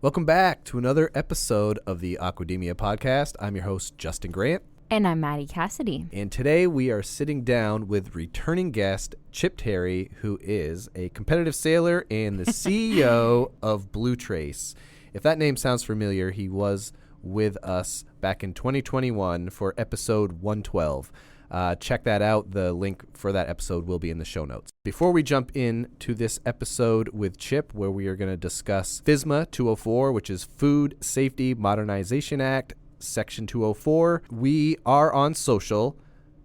Welcome back to another episode of the Aquademia podcast. I'm your host, Justin Grant. And I'm Maddie Cassidy. And today we are sitting down with returning guest Chip Terry, who is a competitive sailor and the CEO of BlueTrace. If that name sounds familiar, he was with us back in 2021 for episode 112. Check that out. The link for that episode will be in the show notes. Before we jump into this episode with Chip, where we are going to discuss FSMA 204, which is Food Safety Modernization Act, Section 204. We are on social.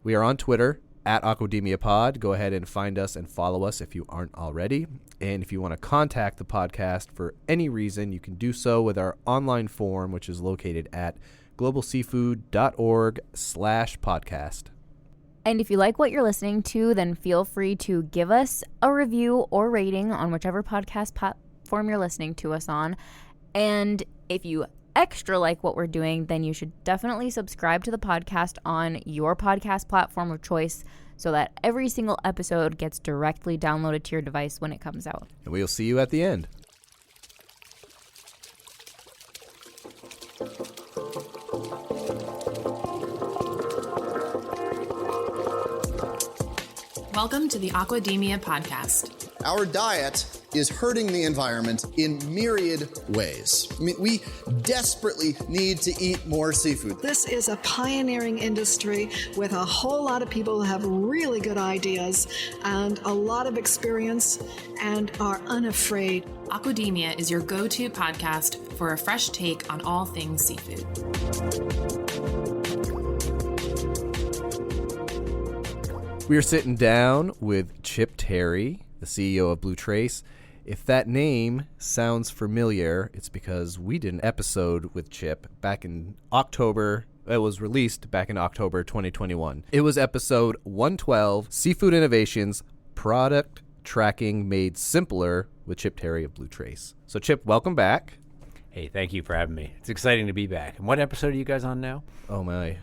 We are on Twitter, at Aquademia Pod. Go ahead and find us and follow us if you aren't already. And if you want to contact the podcast for any reason, you can do so with our online form, which is located at globalseafood.org/podcast. And if you like what you're listening to, then feel free to give us a review or rating on whichever podcast platform you're listening to us on. And if you extra like what we're doing, then you should definitely subscribe to the podcast on your podcast platform of choice so that every single episode gets directly downloaded to your device when it comes out. And we'll see you at the end. Welcome to the Aquademia podcast. Our diet is hurting the environment in myriad ways. I mean, we desperately need to eat more seafood. This is a pioneering industry with a whole lot of people who have really good ideas and a lot of experience and are unafraid. Aquademia is your go-to podcast for a fresh take on all things seafood. We are sitting down with Chip Terry, the CEO of BlueTrace. If that name sounds familiar, it's because we did an episode with Chip back in October. It was released back in October 2021. It was episode 112, Seafood Innovations, Product Tracking Made Simpler with Chip Terry of BlueTrace. So Chip, welcome back. Hey, thank you for having me. It's exciting to be back. And what episode are you guys on now? Oh my.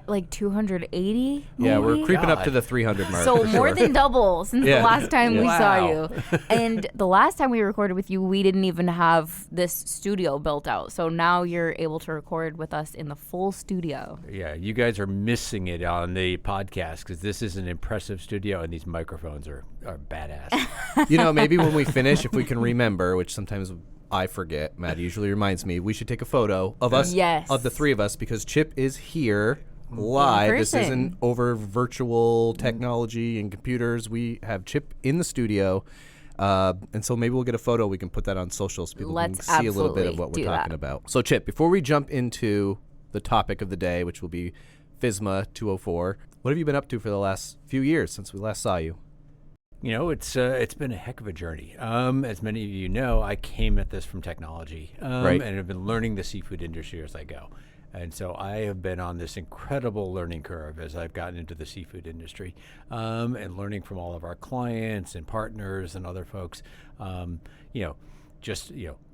Like 280? Yeah, maybe? we're creeping up to the 300 mark. So for more sure. than double since the last time we saw Wow. you. And the last time we recorded with you, we didn't even have this studio built out. So now you're able to record with us in the full studio. Yeah, you guys are missing it on the podcast because this is an impressive studio and these microphones are badass. You know, maybe when we finish, if we can remember, which sometimes I forget, Matt usually reminds me, we should take a photo of us, Yes. of the three of us, because Chip is here live. This person. isn't over virtual technology and computers. We have Chip in the studio. And so maybe we'll get a photo. We can put that on social so people can Let's see a little bit of absolutely what we're do talking that. about. So Chip, before we jump into the topic of the day, which will be FSMA 204, what have you been up to for the last few years since we last saw you? You know, it's been a heck of a journey. As many of you know, I came at this from technology Right. and have been learning the seafood industry as I go. And so I have been on this incredible learning curve as I've gotten into the seafood industry and learning from all of our clients and partners and other folks,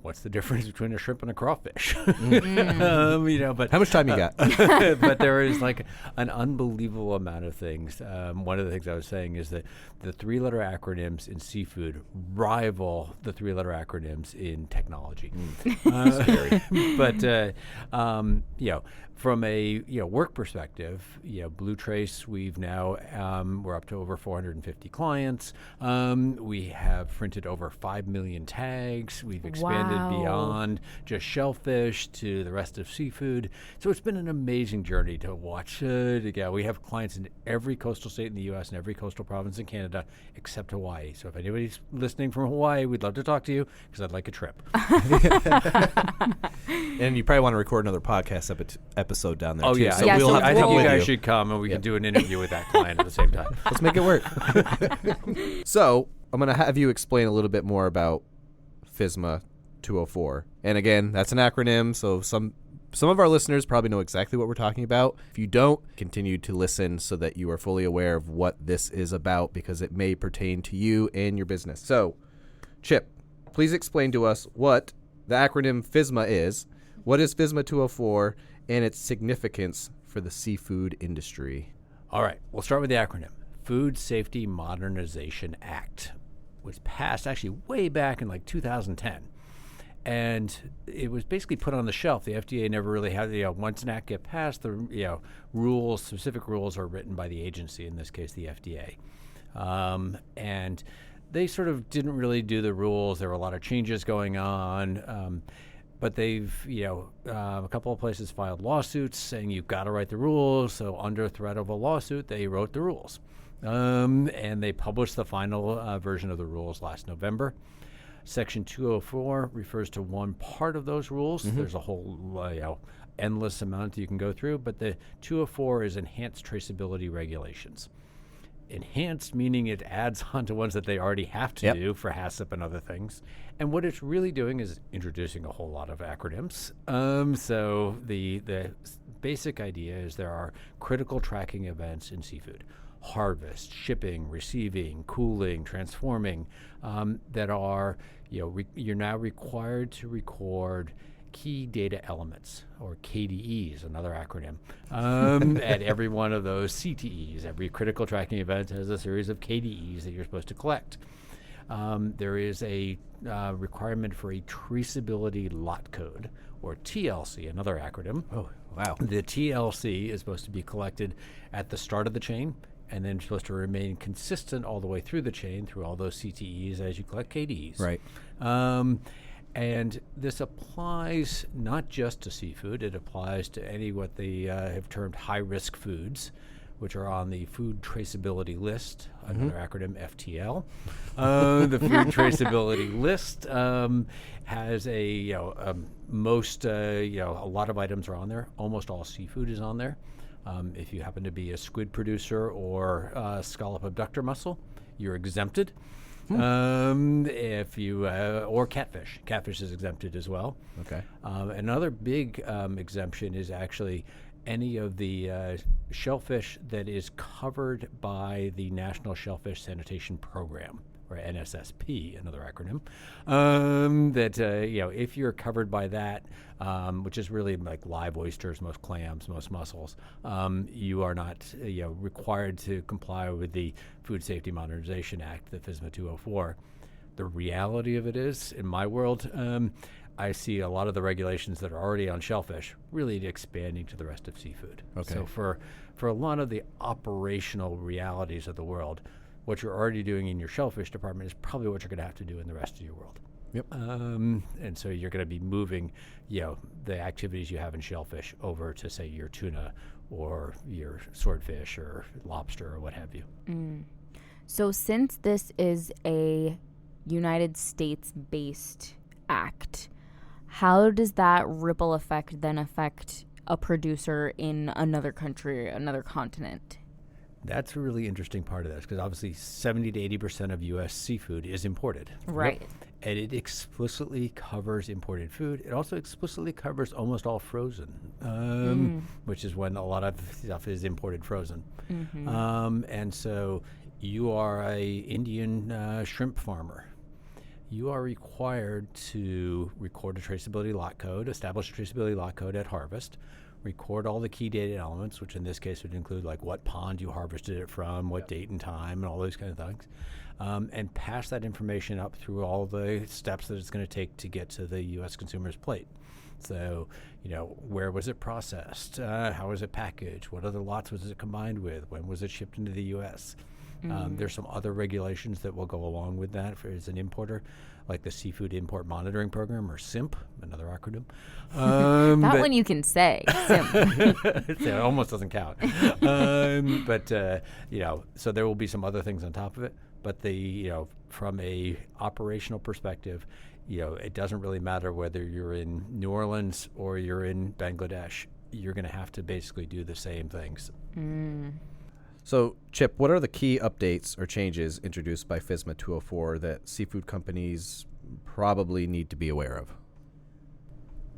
what's the difference between a shrimp and a crawfish? But How much time you got? but there is like an unbelievable amount of things. One of the things I was saying is that the three-letter acronyms in seafood rival the three-letter acronyms in technology. From a work perspective, BlueTrace, we've now we're up to over 450 clients. We have printed over 5 million tags. We've expanded Wow. beyond just shellfish to the rest of seafood. So it's been an amazing journey to watch. We have clients in every coastal state in the U.S. and every coastal province in Canada except Hawaii. So if anybody's listening from Hawaii, we'd love to talk to you because I'd like a trip. And you probably want to record another podcast episode down there, Oh, too. yeah. So Yeah, we'll so have to I come think you with guys you. should come and we can do an interview with that client at the same time. Let's make it work. So I'm going to have you explain a little bit more about FSMA 204. And again, that's an acronym, so some of our listeners probably know exactly what we're talking about. If you don't, continue to listen so that you are fully aware of what this is about because it may pertain to you and your business. So, Chip, please explain to us what the acronym FSMA is, what is FSMA 204, and its significance for the seafood industry. All right, we'll start with the acronym. Food Safety Modernization Act was passed actually way back in like 2010. And it was basically put on the shelf. The FDA never really had, once an act get passed, the rules, specific rules are written by the agency, in this case, the FDA. And they sort of didn't really do the rules. There were a lot of changes going on. But they've, a couple of places filed lawsuits saying you've got to write the rules. So under threat of a lawsuit, they wrote the rules. And they published the final version of the rules last November. Section 204 refers to one part of those rules. There's a whole endless amount you can go through, but the 204 is enhanced traceability regulations. Enhanced meaning it adds on to ones that they already have to do for HACCP and other things. And what it's really doing is introducing a whole lot of acronyms. So the basic idea is there are critical tracking events in seafood. Harvest, shipping, receiving, cooling, transforming, that are, you're now required to record key data elements, or KDEs, another acronym, at every one of those CTEs. Every critical tracking event has a series of KDEs that you're supposed to collect. There is a requirement for a traceability lot code, or TLC, another acronym. Oh, wow. The TLC is supposed to be collected at the start of the chain, and then supposed to remain consistent all the way through the chain, through all those CTEs as you collect KDEs. Right. And this applies not just to seafood, it applies to any what they have termed high-risk foods, which are on the Food Traceability List, another acronym, FTL. The Food Traceability List has a lot of items are on there. Almost all seafood is on there. If you happen to be a squid producer or scallop abductor mussel, you're exempted. If you or catfish is exempted as well. Okay. Another big exemption is actually any of the shellfish that is covered by the National Shellfish Sanitation Program, or NSSP, another acronym. If you're covered by that, which is really like live oysters, most clams, most mussels, you are not required to comply with the Food Safety Modernization Act, the FSMA 204. The reality of it is, in my world, I see a lot of the regulations that are already on shellfish really expanding to the rest of seafood. Okay. So for a lot of the operational realities of the world, what you're already doing in your shellfish department is probably what you're going to have to do in the rest of your world. Yep. And so you're going to be moving, the activities you have in shellfish over to, say, your tuna or your swordfish or lobster or what have you. So since this is a United States-based act, how does that ripple effect then affect a producer in another country, another continent? That's a really interesting part of this, because obviously 70 to 80% of U.S. seafood is imported. Right. And it explicitly covers imported food. It also explicitly covers almost all frozen, which is when a lot of stuff is imported frozen. And so you are a Indian shrimp farmer. You are required to record a traceability lot code, establish a traceability lot code at harvest, record all the key data elements, which in this case would include like what pond you harvested it from, what date and time, and all those kind of things, and pass that information up through all the steps that it's going to take to get to the U.S. consumer's plate. So, where was it processed? How was it packaged? What other lots was it combined with? When was it shipped into the U.S.? There's some other regulations that will go along with that as an importer, like the Seafood Import Monitoring Program, or SIMP, another acronym. That one you can say, SIMP. It almost doesn't count. So there will be some other things on top of it. But from a operational perspective, it doesn't really matter whether you're in New Orleans or you're in Bangladesh. You're going to have to basically do the same things. So, Chip, what are the key updates or changes introduced by FSMA 204 that seafood companies probably need to be aware of?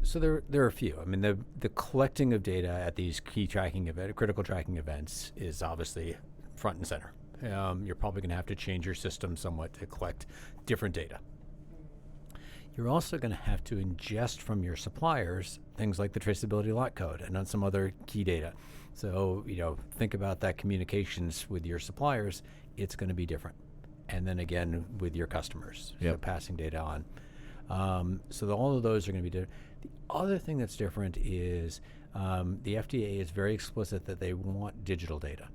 So there are a few. I mean, the collecting of data at these critical tracking events is obviously front and center. You're probably going to have to change your system somewhat to collect different data. You're also going to have to ingest from your suppliers things like the traceability lot code and on some other key data. So, think about that communications with your suppliers. It's going to be different. And then again, with your customers, so passing data on. So all of those are going to be different. The other thing that's different is the FDA is very explicit that they want digital data.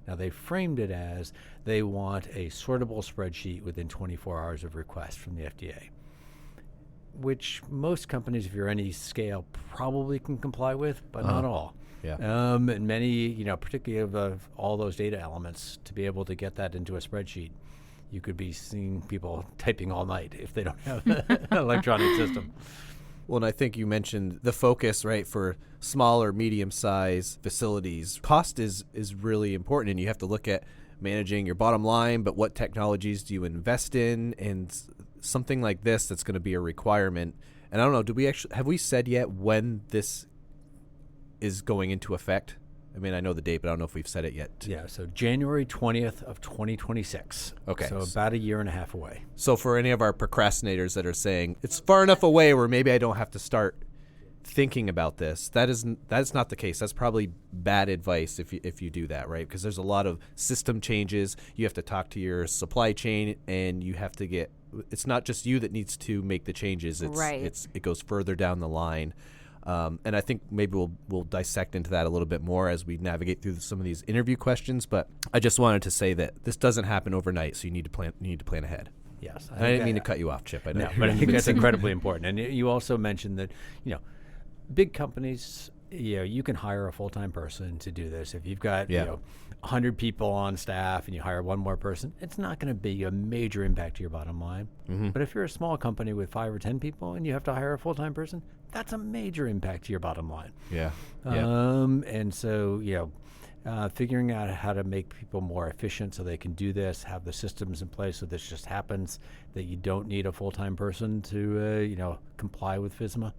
Now, they framed it as they want a sortable spreadsheet within 24 hours of request from the FDA, which most companies, if you're any scale, probably can comply with, but not all. Yeah. And many, particularly of all those data elements, to be able to get that into a spreadsheet, you could be seeing people typing all night if they don't have an electronic system. Well, and I think you mentioned the focus, right, for small or medium-sized facilities. Cost is really important, and you have to look at managing your bottom line, but what technologies do you invest in, and something like this that's going to be a requirement. And I don't know, have we said yet when this is going into effect? I mean, I know the date, but I don't know if we've said it yet. Yeah, so January 20th of 2026. Okay. So about a year and a half away. So for any of our procrastinators that are saying, it's far enough away where maybe I don't have to start thinking about this, that's not the case. That's probably bad advice if you do that, right? Because there's a lot of system changes. You have to talk to your supply chain, and you have to it's not just you that needs to make the changes. It goes further down the line. And I think maybe we'll dissect into that a little bit more as we navigate through some of these interview questions. But I just wanted to say that this doesn't happen overnight, so you need to plan ahead. Yes, I didn't mean to cut you off, Chip. I know. No, but I think that's incredibly important. And you also mentioned that big companies, you can hire a full-time person to do this. If you've got 100 people on staff and you hire one more person, it's not going to be a major impact to your bottom line. Mm-hmm. But if you're a small company with 5 or 10 people and you have to hire a full-time person, that's a major impact to your bottom line. Yeah. And so, figuring out how to make people more efficient so they can do this, have the systems in place so this just happens, that you don't need a full-time person to, comply with FSMA,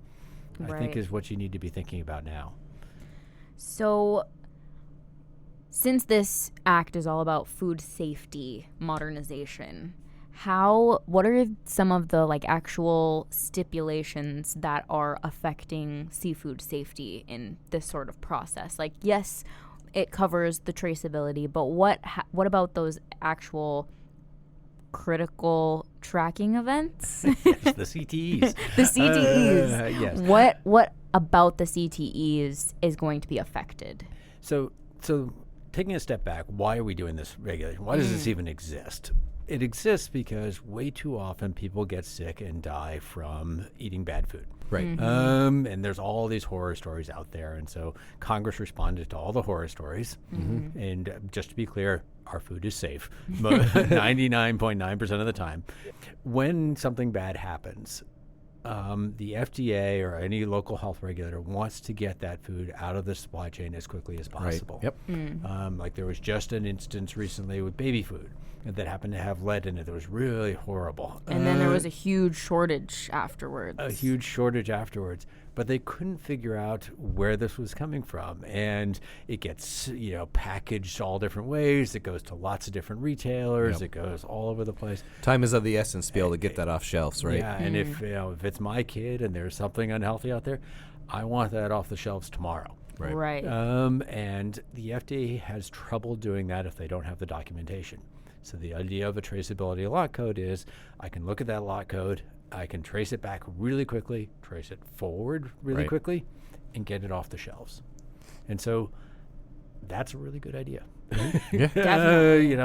I think is what you need to be thinking about now. So since this act is all about food safety modernization, what are some of the actual stipulations that are affecting seafood safety in this sort of process? Yes, it covers the traceability, but what about those actual critical tracking events? Yes, the CTEs. The CTEs. Yes. What about the CTEs is going to be affected? So taking a step back, why are we doing this regulation? Why does this even exist? It exists because way too often people get sick and die from eating bad food. Right. Mm-hmm. And there's all these horror stories out there. And so Congress responded to all the horror stories. Mm-hmm. And just to be clear, our food is safe 99.9% of the time. When something bad happens, the FDA or any local health regulator wants to get that food out of the supply chain as quickly as possible. Right. Yep. There was just an instance recently with baby food that happened to have lead in it that was really horrible. And then there was a huge shortage afterwards. But they couldn't figure out where this was coming from. And it gets, packaged all different ways. It goes to lots of different retailers. Yep. It goes all over the place. Time is of the essence to be able to get that off shelves, right? Yeah, and if it's my kid and there's something unhealthy out there, I want that off the shelves tomorrow. Right. And the FDA has trouble doing that if they don't have the documentation. So the idea of a traceability lot code is I can look at that lot code, I can trace it back really quickly, trace it forward really quickly, and get it off the shelves. And so that's a really good idea. Definitely.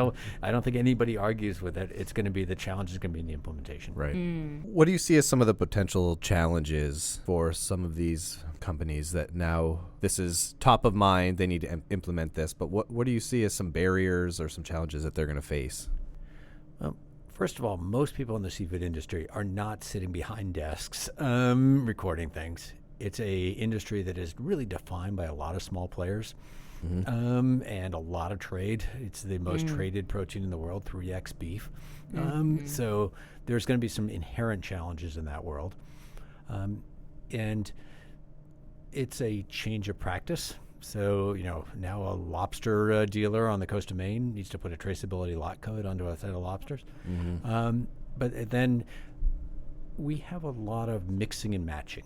I don't think anybody argues with it. It's going to be the challenge is going to be in the implementation. Right. What do you see as some of the potential challenges for some of these companies that now this is top of mind, they need to implement this, but what do you see as some barriers or some challenges that they're going to face? Well, first of all, most people in the seafood industry are not sitting behind desks recording things. It's a industry that is really defined by a lot of small players. Mm-hmm. And a lot of trade. It's the most traded protein in the world, 3x beef. So there's going to be some inherent challenges in that world. And it's a change of practice. So, now a lobster dealer on the coast of Maine needs to put a traceability lot code onto a set of lobsters. Mm-hmm. But then we have a lot of mixing and matching.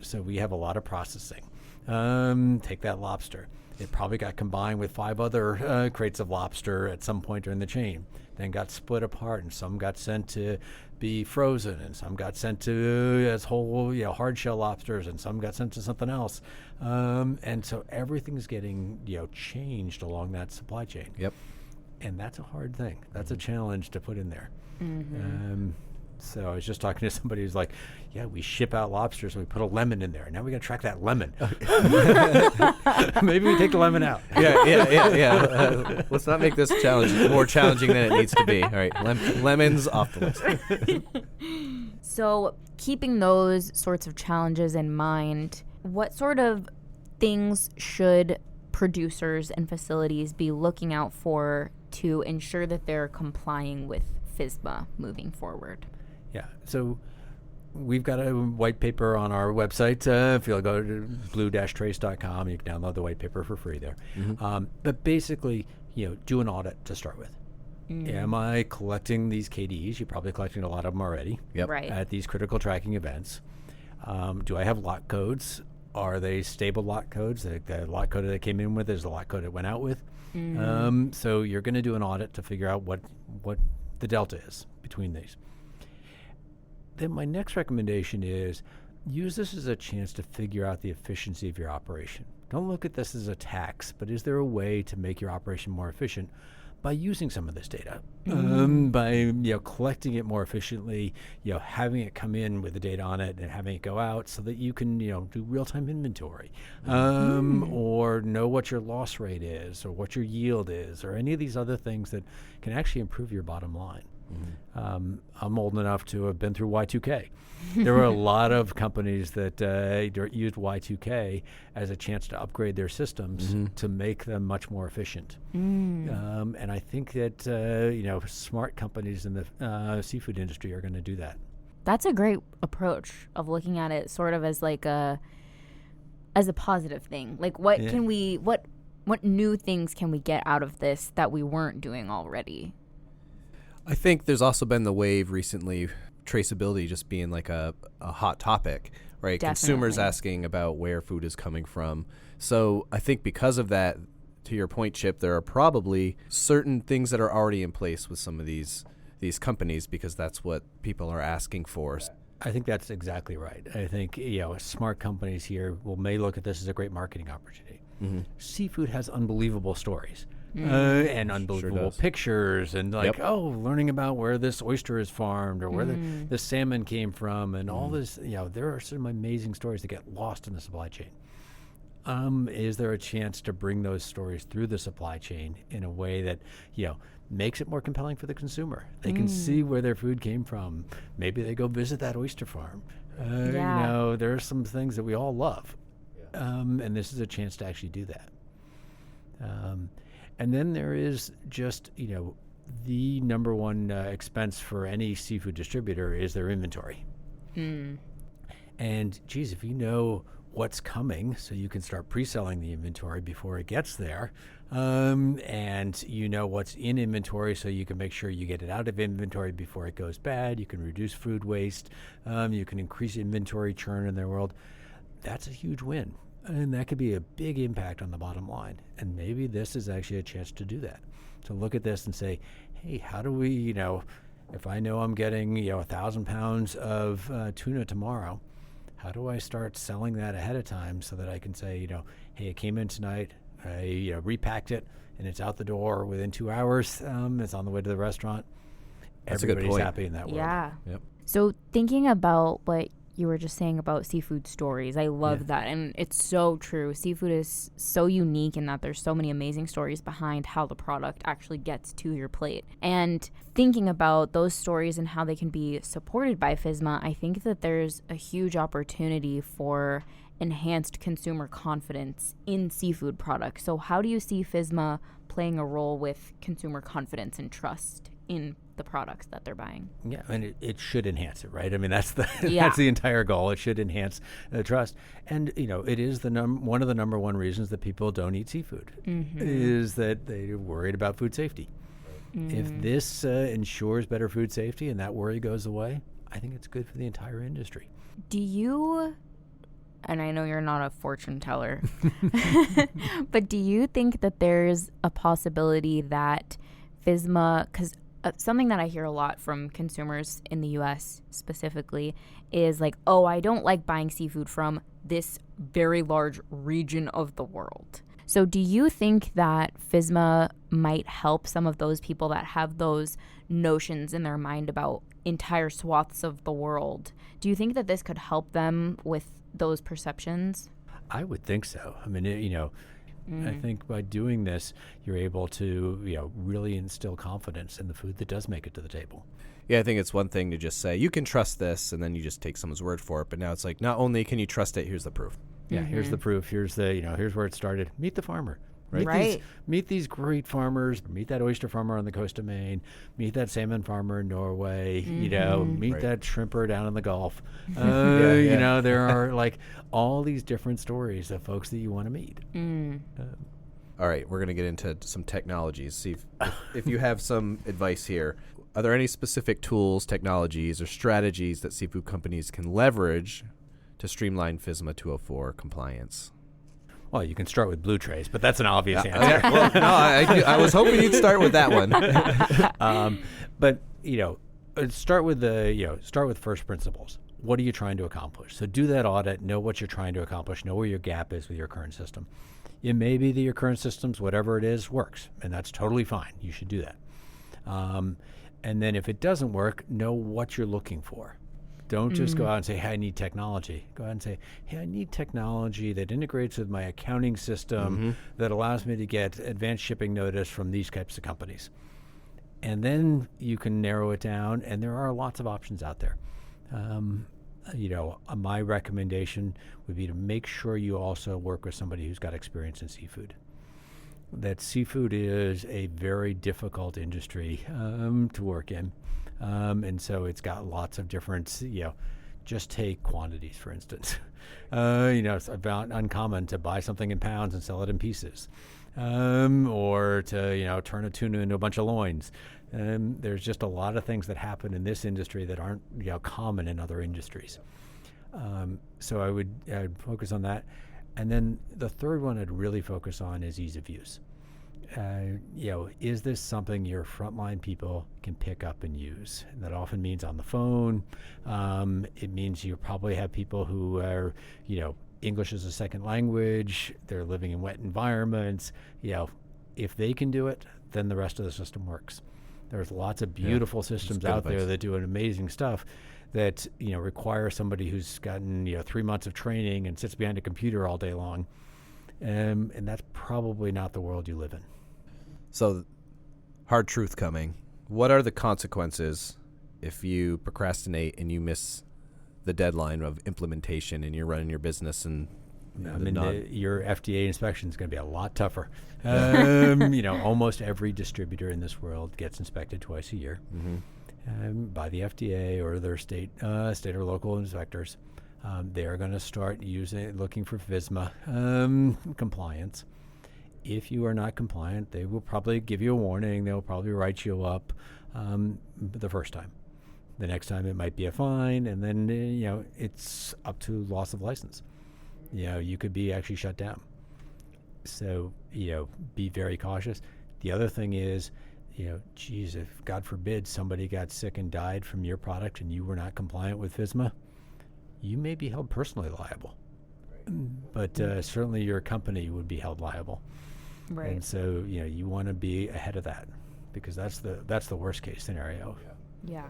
So we have a lot of processing. Take that lobster. It probably got combined with 5 other crates of lobster at some point during the chain, then got split apart, and some got sent to be frozen, and some got sent to as whole, hard shell lobsters, and some got sent to something else. And so everything's getting, changed along that supply chain. Yep. And that's a hard thing. That's a challenge to put in there. So I was just talking to somebody who's like, yeah, we ship out lobsters and we put a lemon in there. Now we got to track that lemon. Maybe we take the lemon out. Yeah. Let's not make this challenge more challenging than it needs to be. All right, lemons off the list. So keeping those sorts of challenges in mind, what sort of things should producers and facilities be looking out for to ensure that they're complying with FSMA moving forward? Yeah, so we've got a white paper on our website. If you'll go to blue-trace.com, you can download the white paper for free there. But basically, do an audit to start with. Am I collecting these KDs? You're probably collecting a lot of them already. Yep. Right. At these critical tracking events. Do I have lot codes? Are they stable lot codes? The lot code that I came in with is the lot code it went out with. So you're going to do an audit to figure out what the delta is between these. Then my next recommendation is use this as a chance to figure out the efficiency of your operation. Don't look at this as a tax, but is there a way to make your operation more efficient by using some of this data, by collecting it more efficiently, having it come in with the data on it and having it go out so that you can do real-time inventory, or know what your loss rate is or what your yield is or any of these other things that can actually improve your bottom line. I'm old enough to have been through Y2K. There were a lot of companies that used Y2K as a chance to upgrade their systems to make them much more efficient. And I think that smart companies in the seafood industry are going to do that. That's a great approach of looking at it sort of as like as a positive thing. Like what new things can we get out of this that we weren't doing already? I think there's also been the wave recently, traceability just being like a hot topic, right? Definitely. Consumers asking about where food is coming from. So I think because of that, to your point, Chip, there are probably certain things that are already in place with some of these companies because that's what people are asking for. I think that's exactly right. I think smart companies here may look at this as a great marketing opportunity. Seafood has unbelievable stories. And unbelievable pictures and learning about where this oyster is farmed or where the salmon came from and all this, there are some amazing stories that get lost in the supply chain. Is there a chance to bring those stories through the supply chain in a way that, makes it more compelling for the consumer? They can see where their food came from. Maybe they go visit that oyster farm. There are some things that we all love. And this is a chance to actually do that. And then there is just, the number one expense for any seafood distributor is their inventory. And, geez, if you know what's coming, so you can start pre-selling the inventory before it gets there, and you know what's in inventory so you can make sure you get it out of inventory before it goes bad, you can reduce food waste, you can increase inventory churn in their world, that's a huge win. And that could be a big impact on the bottom line. And maybe this is actually a chance to do that, to look at this and say, hey, how do we, if I know I'm getting, 1,000 pounds of tuna tomorrow, how do I start selling that ahead of time so that I can say, hey, it came in tonight, I repacked it, and it's out the door within 2 hours. It's on the way to the restaurant. That's a good Everybody's point. happy in that world. Yeah. Yep. So thinking about what you were just saying about seafood stories, I love that. And it's so true. Seafood is so unique in that there's so many amazing stories behind how the product actually gets to your plate. And thinking about those stories and how they can be supported by FSMA, I think that there's a huge opportunity for enhanced consumer confidence in seafood products. So how do you see FSMA playing a role with consumer confidence and trust in the products that they're buying? Yeah, and it should enhance it, right? I mean, that's the entire goal. It should enhance trust, and it is one of the number one reasons that people don't eat seafood is that they're worried about food safety. If this ensures better food safety and that worry goes away, I think it's good for the entire industry. Do you and I know you're not a fortune teller, but do you think that there's a possibility that FSMA, because something that I hear a lot from consumers in the U.S. specifically is like, oh, I don't like buying seafood from this very large region of the world. So do you think that FSMA might help some of those people that have those notions in their mind about entire swaths of the world? Do you think that this could help them with those perceptions? I would think so. I mean, I think by doing this, you're able to, really instill confidence in the food that does make it to the table. Yeah, I think it's one thing to just say, you can trust this, and then you just take someone's word for it. But now it's like, not only can you trust it, here's the proof. Yeah, here's the proof. Here's here's where it started. Meet the farmer. Right. Meet these great farmers. Meet that oyster farmer on the coast of Maine. Meet that salmon farmer in Norway. Meet that shrimper down in the Gulf. There are like all these different stories of folks that you want to meet. All right, we're going to get into some technologies. See if you have some advice here. Are there any specific tools, technologies, or strategies that seafood companies can leverage to streamline FSMA 204 compliance? Well, you can start with BlueTrace, but that's an obvious answer. Well, no, I was hoping you'd start with that one. But start with first principles. What are you trying to accomplish? So do that audit. Know what you're trying to accomplish. Know where your gap is with your current system. It may be that your current systems, whatever it is, works, and that's totally fine. You should do that. And then if it doesn't work, know what you're looking for. Don't just go out and say, hey, I need technology. Go out and say, hey, I need technology that integrates with my accounting system that allows me to get advanced shipping notice from these types of companies. And then you can narrow it down, and there are lots of options out there. My recommendation would be to make sure you also work with somebody who's got experience in seafood. That seafood is a very difficult industry to work in. And so it's got lots of different, just take quantities, for instance. It's about uncommon to buy something in pounds and sell it in pieces. Or to, turn a tuna into a bunch of loins. There's just a lot of things that happen in this industry that aren't, common in other industries. So I'd focus on that. And then the third one I'd really focus on is ease of use. Is this something your frontline people can pick up and use? And that often means on the phone. It means you probably have people who are, English as a second language. They're living in wet environments. If they can do it, then the rest of the system works. There's lots of beautiful systems out there that do amazing stuff that, require somebody who's gotten, 3 months of training and sits behind a computer all day long. And that's probably not the world you live in. So, hard truth coming. What are the consequences if you procrastinate and you miss the deadline of implementation and you're running your business and your FDA inspection is going to be a lot tougher. Almost every distributor in this world gets inspected twice a year by the FDA or their state or local inspectors. They are going to start looking for FSMA compliance. If you are not compliant, they will probably give you a warning. They'll probably write you up the first time. The next time it might be a fine, and then it's up to loss of license. You could be actually shut down. So be very cautious. The other thing is, if God forbid somebody got sick and died from your product and you were not compliant with FSMA, you may be held personally liable. But certainly your company would be held liable. Right. And so you want to be ahead of that, because that's the worst case scenario. Yeah.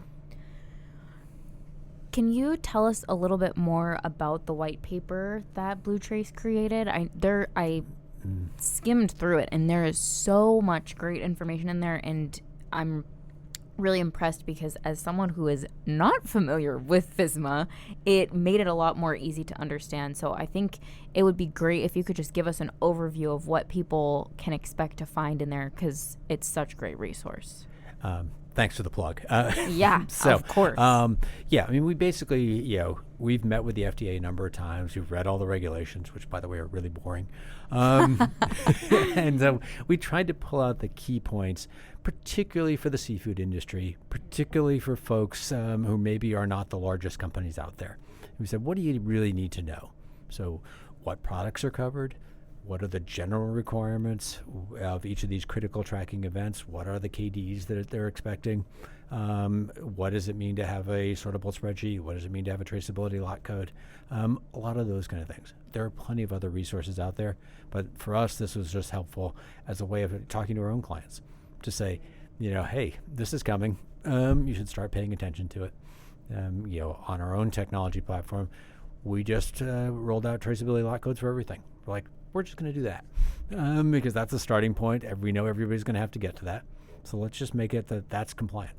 Can you tell us a little bit more about the white paper that BlueTrace created? I skimmed through it, and there is so much great information in there, and I'm really impressed because as someone who is not familiar with FSMA, it made it a lot more easy to understand. So I think it would be great if you could just give us an overview of what people can expect to find in there, because it's such a great resource. Thanks for the plug. Yeah, of course. We basically, we've met with the FDA a number of times. We've read all the regulations, which, by the way, are really boring. And we tried to pull out the key points, particularly for the seafood industry, particularly for folks who maybe are not the largest companies out there. We said, what do you really need to know? So what products are covered? What are the general requirements of each of these critical tracking events? What are the KDs that they're expecting? What does it mean to have a sortable spreadsheet? What does it mean to have a traceability lot code? A lot of those kind of things. There are plenty of other resources out there, but for us, this was just helpful as a way of talking to our own clients to say, hey, this is coming. You should start paying attention to it. On our own technology platform, we just rolled out traceability lot codes for everything. We're just going to do that because that's a starting point. We know everybody's going to have to get to that. So let's just make it that's compliant.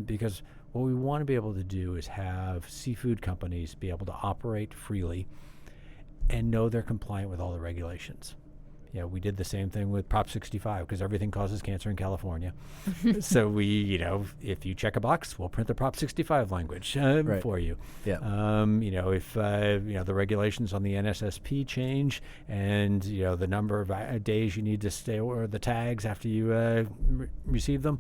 Because what we want to be able to do is have seafood companies be able to operate freely and know they're compliant with all the regulations. We did the same thing with Prop 65 because everything causes cancer in California. So we, if you check a box, we'll print the Prop 65 language for you. Yeah. If the regulations on the NSSP change and the number of days you need to stay or the tags after you receive them,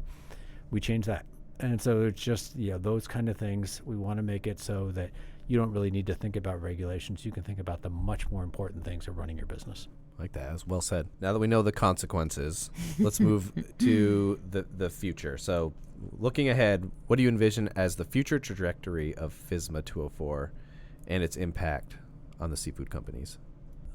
we change that. And so it's just those kind of things. We want to make it so that you don't really need to think about regulations. You can think about the much more important things of running your business. Like that. That's well said. Now that we know the consequences, let's move to the future. So looking ahead, what do you envision as the future trajectory of FSMA 204 and its impact on the seafood companies?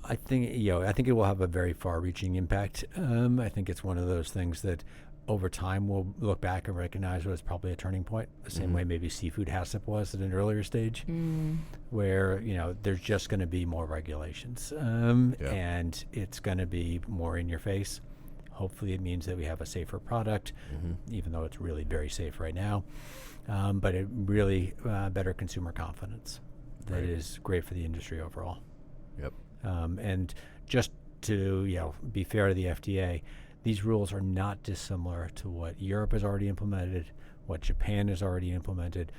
I think it will have a very far-reaching impact. I think it's one of those things that over time we'll look back and recognize was probably a turning point, the same way maybe seafood HACCP was at an earlier stage, where there's just going to be more regulations, and it's going to be more in your face. Hopefully it means that we have a safer product, even though it's really very safe right now, but it really better consumer confidence that is great for the industry overall. Yep. And just to be fair to the FDA, these rules are not dissimilar to what Europe has already implemented, what Japan has already implemented.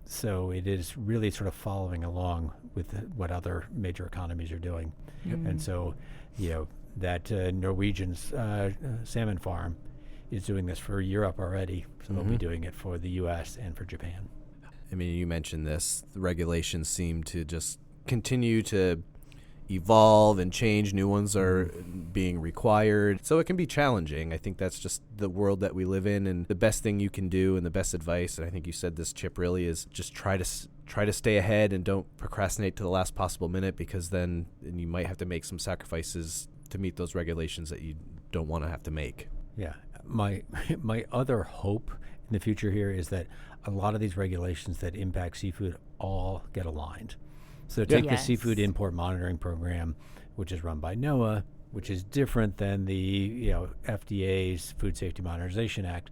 So it is really sort of following along with what other major economies are doing. And so, that Norwegian salmon farm is doing this for Europe already. So they'll be doing it for the U.S. and for Japan. I mean, you mentioned this. The regulations seem to just continue to evolve and change. New ones are being required, so it can be challenging. I think that's just the world that we live in, and the best thing you can do and the best advice, and I think you said this, Chip, really is just try to stay ahead and don't procrastinate to the last possible minute, because then you might have to make some sacrifices to meet those regulations that you don't want to have to make. Yeah. My other hope in the future here is that a lot of these regulations that impact seafood all get aligned. So take the Seafood Import Monitoring Program, which is run by NOAA, which is different than the FDA's Food Safety Modernization Act,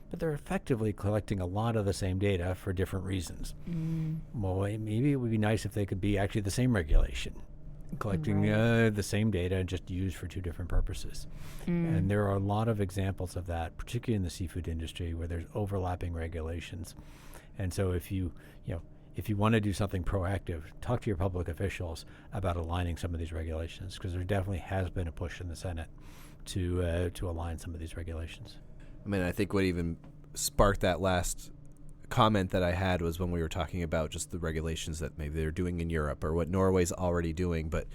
but they're effectively collecting a lot of the same data for different reasons. Well, maybe it would be nice if they could be actually the same regulation, collecting the same data and just used for two different purposes. And there are a lot of examples of that, particularly in the seafood industry, where there's overlapping regulations. And so if you want to do something proactive, talk to your public officials about aligning some of these regulations, because there definitely has been a push in the Senate to align some of these regulations. I mean, I think what even sparked that last comment that I had was when we were talking about just the regulations that maybe they're doing in Europe or what Norway's already doing. But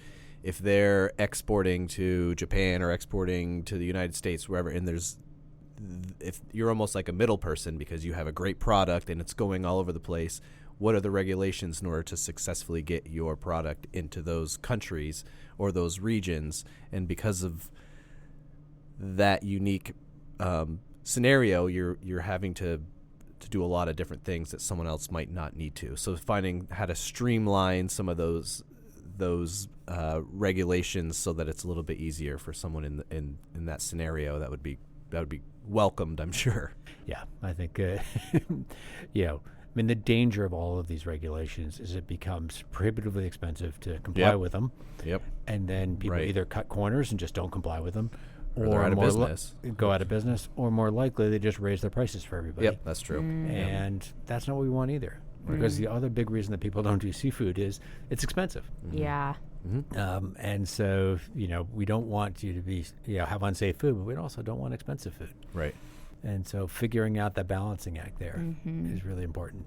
if they're exporting to Japan or exporting to the United States, wherever, and if you're almost like a middle person because you have a great product and it's going all over the place, what are the regulations in order to successfully get your product into those countries or those regions? And because of that unique scenario, you're having to do a lot of different things that someone else might not need to. So finding how to streamline some of those regulations so that it's a little bit easier for someone in that scenario, that would be welcomed, I'm sure. Yeah, I think I mean, the danger of all of these regulations is it becomes prohibitively expensive to comply with them. Yep. And then people either cut corners and just don't comply with them, or they're out of business. Go out of business, or more likely they just raise their prices for everybody. Yep, that's true. And that's not what we want either. Because the other big reason that people don't do seafood is it's expensive. Yeah. And so, we don't want you to be, have unsafe food, but we also don't want expensive food. Right. And so figuring out that balancing act there is really important.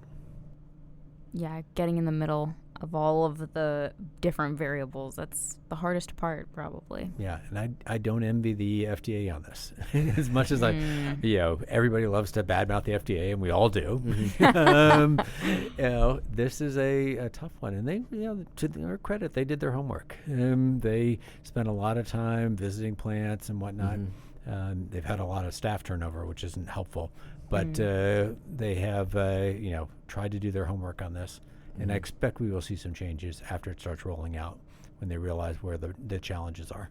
Yeah, getting in the middle of all of the different variables. That's the hardest part, probably. Yeah, and I don't envy the FDA on this. As much as everybody loves to badmouth the FDA, and we all do. This is a tough one, and they, to their credit, they did their homework. They spent a lot of time visiting plants and whatnot. They've had a lot of staff turnover, which isn't helpful, but they have tried to do their homework on this. And I expect we will see some changes after it starts rolling out when they realize where the challenges are.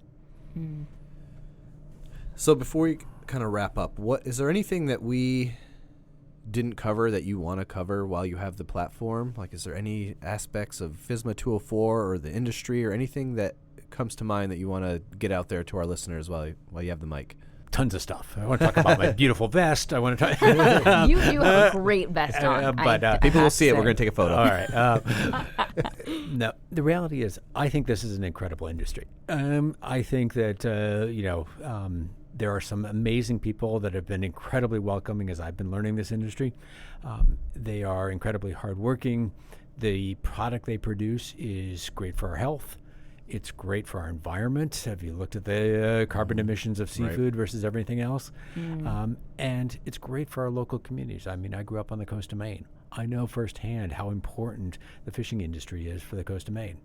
So before we kind of wrap up, is there anything that we didn't cover that you want to cover while you have the platform? Like, is there any aspects of FSMA 204 or the industry or anything that comes to mind that you want to get out there to our listeners while you have the mic? Tons of stuff. I want to talk about my beautiful vest. I want to talk. You do have a great vest on. But people will see it. We're going to take a photo. All right. No, the reality is, I think this is an incredible industry. I think that there are some amazing people that have been incredibly welcoming as I've been learning this industry. They are incredibly hardworking. The product they produce is great for our health. It's great for our environment. Have you looked at the carbon emissions of seafood versus everything else? And it's great for our local communities. I mean, I grew up on the coast of Maine. I know firsthand how important the fishing industry is for the coast of Maine.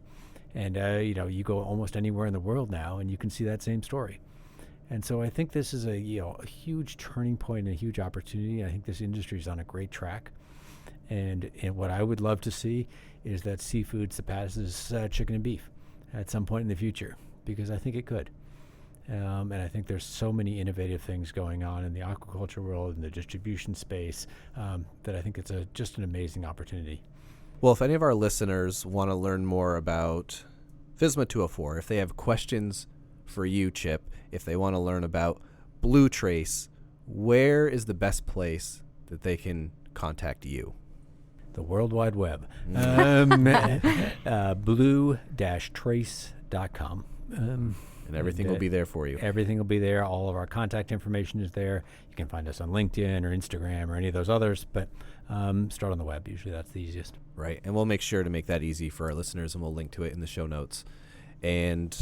And, you go almost anywhere in the world now, and you can see that same story. And so I think this is a huge turning point and a huge opportunity. I think this industry is on a great track. And what I would love to see is that seafood surpasses chicken and beef at some point in the future, because I think it could. And I think there's so many innovative things going on in the aquaculture world and the distribution space that I think it's just an amazing opportunity. Well, if any of our listeners want to learn more about FSMA 204, if they have questions for you, Chip, if they want to learn about BlueTrace, where is the best place that they can contact you? The World Wide Web. blue-trace.com. And everything will be there for you. Everything will be there. All of our contact information is there. You can find us on LinkedIn or Instagram or any of those others, but start on the web. Usually that's the easiest. Right. And we'll make sure to make that easy for our listeners, and we'll link to it in the show notes. And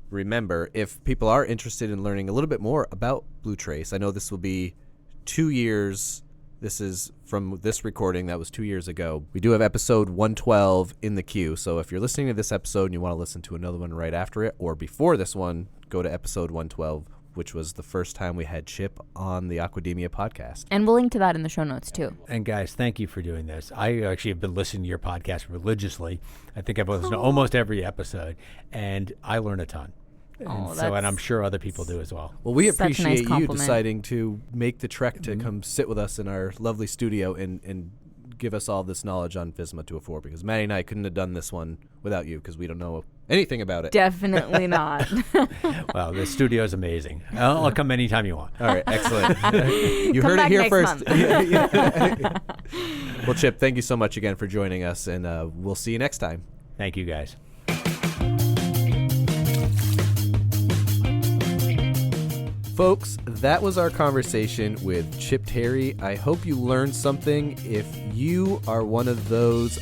remember, if people are interested in learning a little bit more about BlueTrace, I know this will be 2 years. This is from this recording that was 2 years ago. We do have episode 112 in the queue. So if you're listening to this episode and you want to listen to another one right after it or before this one, go to episode 112, which was the first time we had Chip on the Aquademia podcast. And we'll link to that in the show notes, too. And guys, thank you for doing this. I actually have been listening to your podcast religiously. I think I've listened to almost every episode, and I learn a ton. And I'm sure other people do as well. Well, we appreciate you deciding to make the trek to come sit with us in our lovely studio and give us all this knowledge on FSMA 204, because Maddie and I couldn't have done this one without you because we don't know anything about it. Definitely not. Well, the studio is amazing. I'll come anytime you want. All right, excellent. You heard it here first. Well, Chip, thank you so much again for joining us, and we'll see you next time. Thank you, guys. Folks, that was our conversation with Chip Terry. I hope you learned something. If you are one of those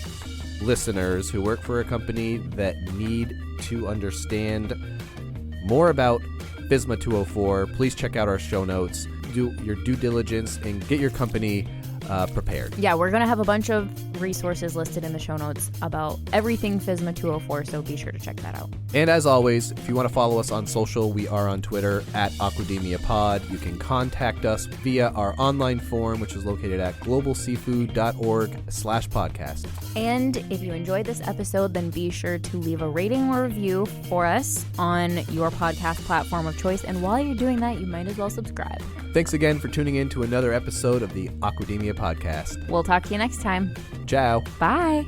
listeners who work for a company that need to understand more about FSMA 204, please check out our show notes, do your due diligence, and get your company prepared. Yeah, we're going to have a bunch of resources listed in the show notes about everything FSMA 204, so be sure to check that out. And as always, if you want to follow us on social, we are on Twitter at Aquademia Pod. You can contact us via our online form, which is located at globalseafood.org/podcast. And if you enjoyed this episode, then be sure to leave a rating or review for us on your podcast platform of choice. And while you're doing that, you might as well subscribe. Thanks again for tuning in to another episode of the Aquademia Podcast. We'll talk to you next time. Ciao. Bye.